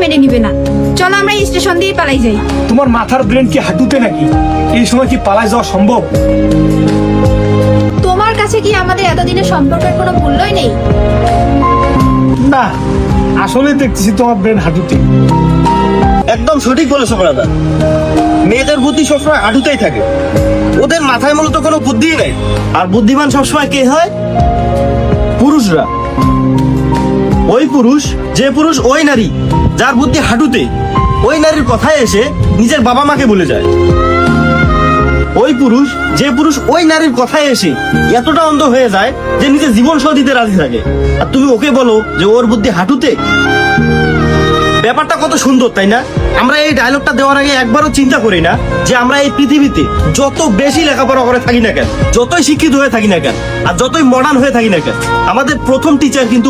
মেনে নিবে না। চলো আমরা এই স্টেশন দিয়ে পালাই যাই। তোমার মাথার ব্রেন কি হাঁটুতে নাকি? এই সময় কি পালায় যাওয়া সম্ভব? তোমার কাছে কি আমাদের এতদিনের সম্পর্কের কোনো মূল্যই নেই? না, আসলে দেখতেছি তোমার ব্রেন হাঁটুতে। একদম সঠিক বলেছো ব্রাদার। মেয়েদের বুদ্ধি সবসময় হাঁটুতেই থাকে, ওদের মাথায় মূলত কোনো বুদ্ধি নেই। আর বুদ্ধিমান সবসময় কে হয়? পুরুষরা। ওই পুরুষ, যে পুরুষ ওই নারী যার বুদ্ধি হাঁটুতে, ওই নারীর কথায় এসে নিজের বাবা মাকে ভুলে যায়। ওই পুরুষ, যে পুরুষ ওই নারীর কথায় এসে এতটা অন্ধ হয়ে যায় যে নিজের জীবন সহ দিতে রাজি থাকে, আর তুমি ওকে বলো যে ওর বুদ্ধি হাঁটুতে। ব্যাপারটা কত সুন্দর, তাই না? আমরা এই ডায়লগটা দেওয়ার আগে একবারও চিন্তা করি না যে আমরা এই পৃথিবীতে যত বেশি লেখাপড়া করে থাকি না কেন, যতই শিক্ষিত হয়ে থাকি না কেন, আর যতই মডার্ন হয়ে থাকি না কেন, আমাদের প্রথম টিচার কিন্তু